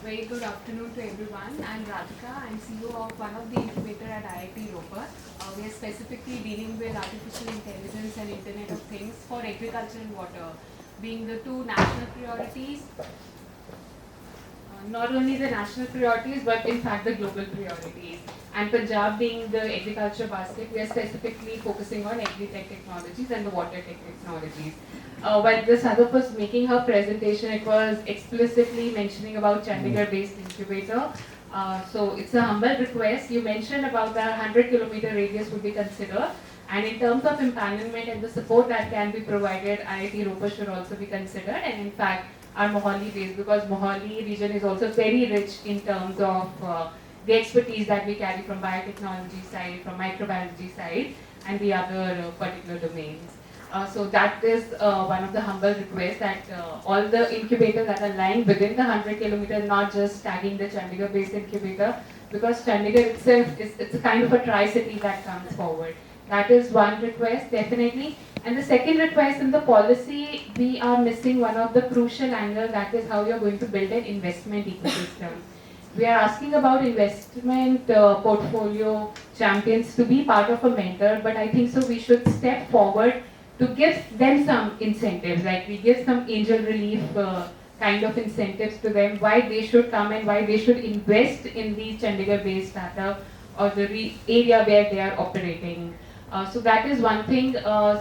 Very good afternoon to everyone. I'm Radhika. I'm CEO of one of the incubator at IIT Roper. We are specifically dealing with artificial intelligence and Internet of Things for agriculture and water, being the two national priorities. Not only the national priorities, but in fact the global priorities. And Punjab being the agriculture basket, we are specifically focusing on agri-tech technologies and the water tech technologies. When this other was making her presentation, it was explicitly mentioning about Chandigarh-based incubator. So it's a humble request. You mentioned about the 100-kilometer radius would be considered. And in terms of empanelment and the support that can be provided, IIT Roper should also be considered. And in fact, our Mohali base, because Mohali region is also very rich in terms of the expertise that we carry from biotechnology side, from microbiology side, and the other particular domains. So that is one of the humble requests that all the incubators that are lying within the 100 kilometers, not just tagging the Chandigarh-based incubator, because Chandigarh itself it's a kind of a tri-city that comes forward. That is one request, definitely. And the second request in the policy, we are missing one of the crucial angles, that is how you're going to build an investment ecosystem. We are asking about investment portfolio champions to be part of a mentor, but I think so we should step forward to give them some incentives, like we give some angel relief kind of incentives to them, why they should come and why they should invest in the Chandigarh-based startup or the area where they are operating. So that is one thing.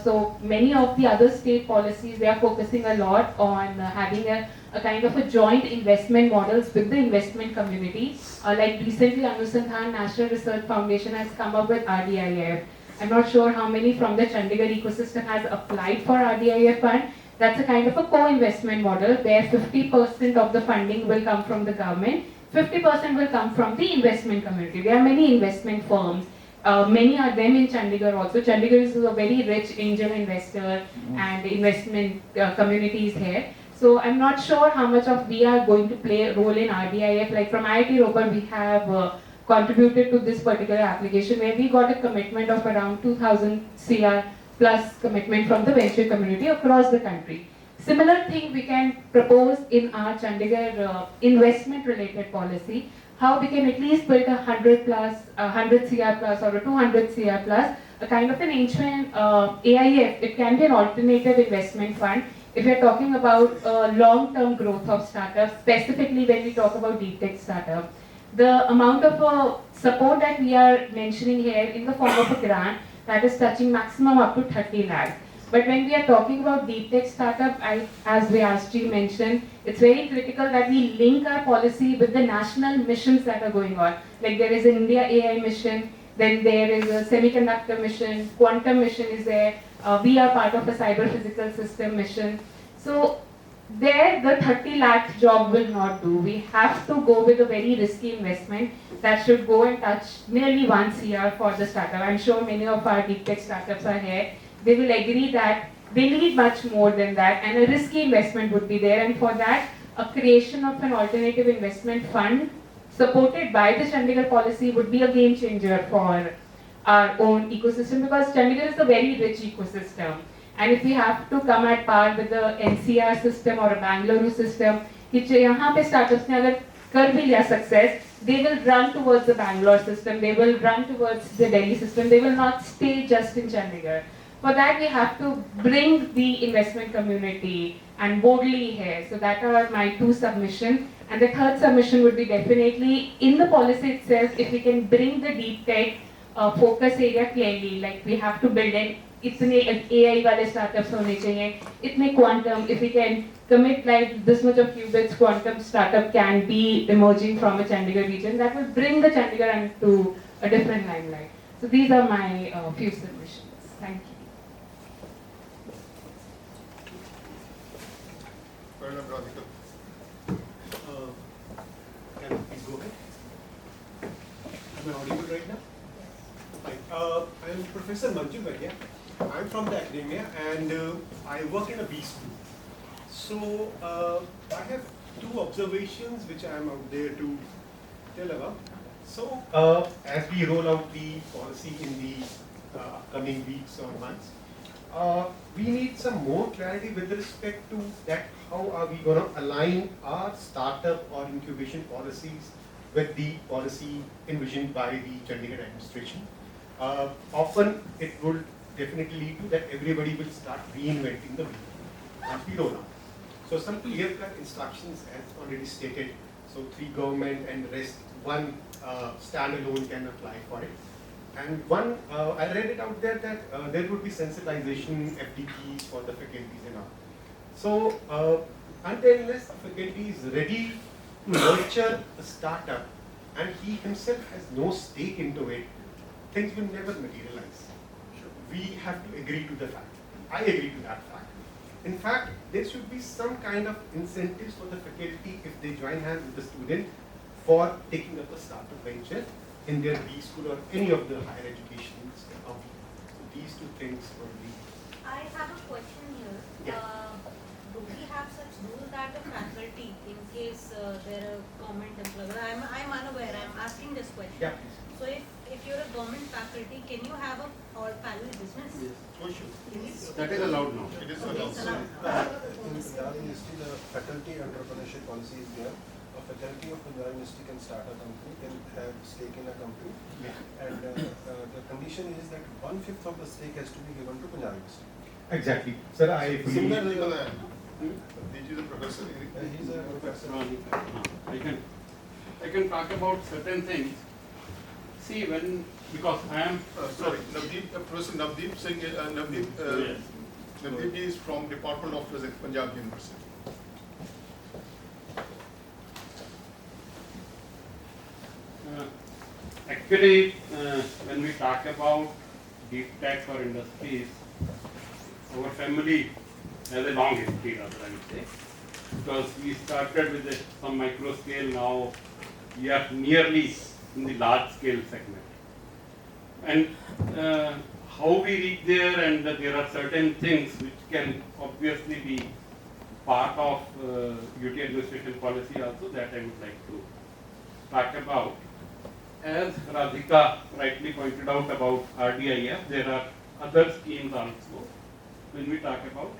So many of the other state policies, they are focusing a lot on having a kind of a joint investment models with the investment community. Like recently, Anusandhan National Research Foundation has come up with RDIF. I'm not sure how many from the Chandigarh ecosystem has applied for RDIF fund. That's a kind of a co-investment model where 50% of the funding will come from the government, 50% will come from the investment community. There are many investment firms. Many are them in Chandigarh also. Chandigarh is a very rich angel investor and investment communities here. So I'm not sure how much of we are going to play a role in RDIF. Like from IIT Roper, we have contributed to this particular application where we got a commitment of around 2000 CR plus commitment from the venture community across the country. Similar thing we can propose in our Chandigarh investment related policy, how we can at least build 100 plus, 100 CR plus or a 200 CR plus, a kind of an ancient AIF. It can be an alternative investment fund. If we're talking about long-term growth of startups, specifically when we talk about deep tech startup, the amount of support that we are mentioning here in the form of a grant that is touching maximum up to 30 lakhs. But when we are talking about deep tech startup, as Vyasji mentioned, it's very critical that we link our policy with the national missions that are going on. Like there is an India AI mission, then there is a semiconductor mission, quantum mission is there. We are part of a cyber physical system mission. So there the 30 lakh job will not do. We have to go with a very risky investment that should go and touch nearly 1 CR for the startup. I'm sure many of our deep tech startups are here. They will agree that they need much more than that, and a risky investment would be there. And for that, a creation of an alternative investment fund supported by the Chandigarh policy would be a game changer for our own ecosystem, because Chandigarh is a very rich ecosystem. And if we have to come at par with the NCR system or a Bangalore system, कि यहाँ पे startups ने अगर कर भी लिया success, they will run towards the Bangalore system, they will run towards the Delhi system, they will not stay just in Chandigarh. For that, we have to bring the investment community and boldly here. So that are my two submissions. And the third submission would be definitely in the policy itself, if we can bring the deep tech focus area clearly, like we have to build in इतने AI वाले startups होने चाहिए, इतने quantum, if we can commit like this much of qubits, quantum startup can be emerging from a Chandigarh region, that will bring the Chandigarh into a different limelight. So these are my few submissions. Thank you. Can you please go ahead? Am I audible right now? Fine. I am Professor Manju Vaidya. I am from the academia and I work in a B school. So I have two observations which I am out there to tell about. So as we roll out the policy in the upcoming weeks or months, we need some more clarity with respect to that how are we going to align our startup or incubation policies with the policy envisioned by the Chandigarh administration. Often it will definitely lead to that everybody will start reinventing the wheel, and we don't know. So some clear-cut instructions as already stated. So 3 government and rest, 1 standalone can apply for it. And one, I read it out there that there would be sensitization FDPs for the faculties and all. So until unless the faculty is ready to nurture a startup and he himself has no stake into it, things will never materialize. We have to agree to the fact. I agree to that fact. In fact, there should be some kind of incentives for the faculty if they join hands with the student for taking up a startup venture in their B school or any of the higher education institutions. So these 2 things will be. I have a question here. Yeah. Do we have such rules that a faculty, in case they're a government employee, I'm unaware, I'm asking this question. Yeah, please. So if you're a government faculty, can you have a all parallel business? Yes. For sure. That is allowed now. It is Okay, allowed. it's allowed. In Punjab University, the faculty entrepreneurship policy is there. A faculty of Punjab University can start a company, can have stake in a company, Yeah. and the condition is that 1/5 of the stake has to be given to Punjab University. Exactly. Sir, I fully. Similar, Did you the professor? he's a professor. I can talk about certain things. See, because I am Sorry, Navdeep, Professor Navdeep Singh, Yes. Navdeep ji is from Department of Physics, Punjab University. Actually, when we talk about deep tech or industries, our family has a long history, rather I would say, because we started with some micro scale. Now we are nearly in the large scale segment, and how we reach there, and there are certain things which can obviously be part of UT administration policy also that I would like to talk about. As Radhika rightly pointed out about RDIF, there are other schemes also when we talk about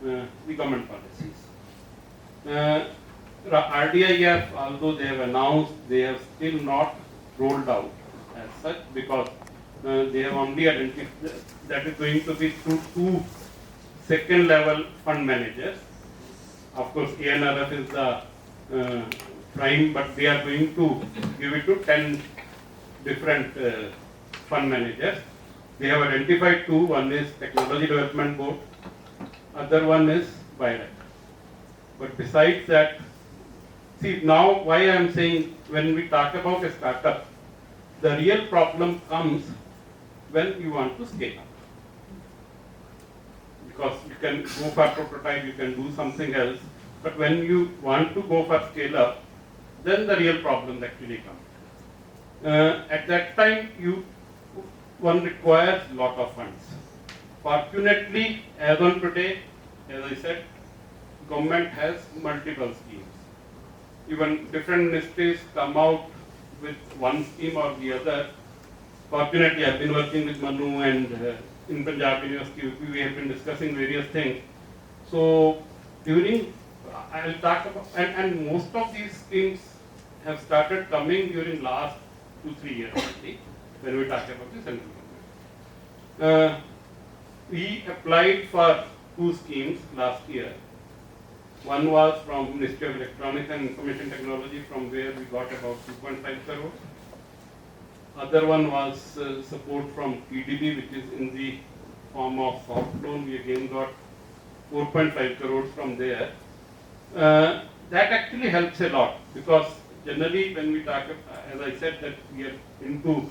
the government policies. RDIF, although they have announced, they have still not rolled out as such, because they have only identified that is going to be through 2 second level fund managers. Of course, ANRF is the prime, but they are going to give it to 10 different fund managers. They have identified 2. One is Technology Development Board, other one is BIREC. But besides that, see, now why I am saying when we talk about a startup, the real problem comes when you want to scale up. Because you can go for prototype, you can do something else, but when you want to go for scale up, then the real problems actually come. At that time, one requires a lot of funds. Fortunately, as on today, as I said, government has multiple schemes. Even different ministries come out with one scheme or the other. Fortunately, I've been working with Manu and in Punjab University, we have been discussing various things. So I'll talk about, and most of these schemes have started coming during last 2-3 years only, when we talk about the central government. We applied for 2 schemes last year. One was from Ministry of Electronics and Information Technology, from where we got about 2.5 crores. Other one was support from PDB, which is in the form of soft loan. We again got 4.5 crores from there. That actually helps a lot, because generally when we talk, as I said, that we are into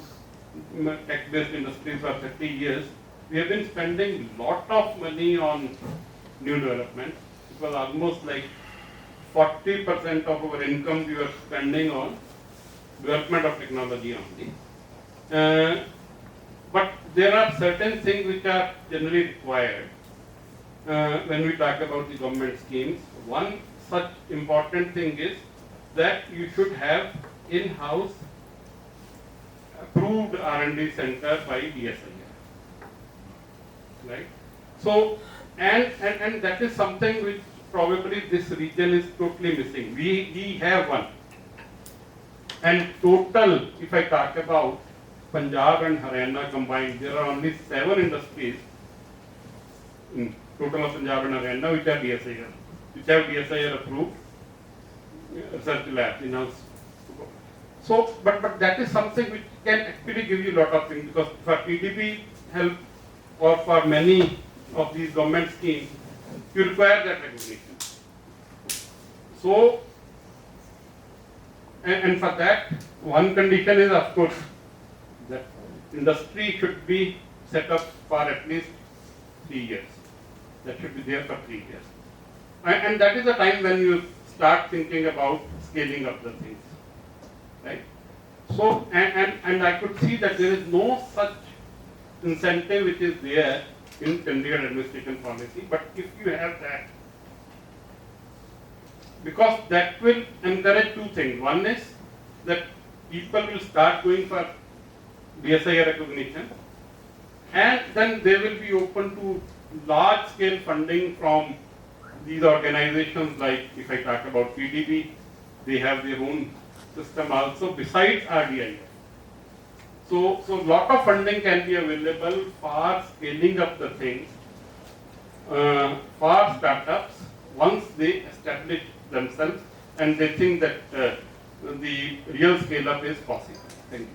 tech-based industries for 30 years, we have been spending a lot of money on new development. It was almost like 40% of our income we were spending on development of technology only. But there are certain things which are generally required when we talk about the government schemes. One such important thing is that you should have in-house approved R&D center by DSIR, right? So, and that is something which probably this region is totally missing. We have one. And total, if I talk about Punjab and Haryana combined, there are only 7 industries in total of Punjab and Haryana which have DSIR approved research labs in-house. So, but that is something which can actually give you a lot of things, because for PDB help or for many of these government schemes, you require that recognition. So, and for that, one condition is, of course, that industry should be set up for at least 3 years. That should be there for 3 years. And that is the time when you start thinking about scaling up the things, right? So, and I could see that there is no such incentive which is there in Chandigarh administration policy, but if you have that, because that will encourage 2 things. One is that people will start going for DSIR recognition, and then they will be open to large scale funding from these organizations, like if I talk about PDB, they have their own system also besides RDIF. So lot of funding can be available for scaling up the things for startups once they establish themselves and they think that the real scale up is possible. Thank you.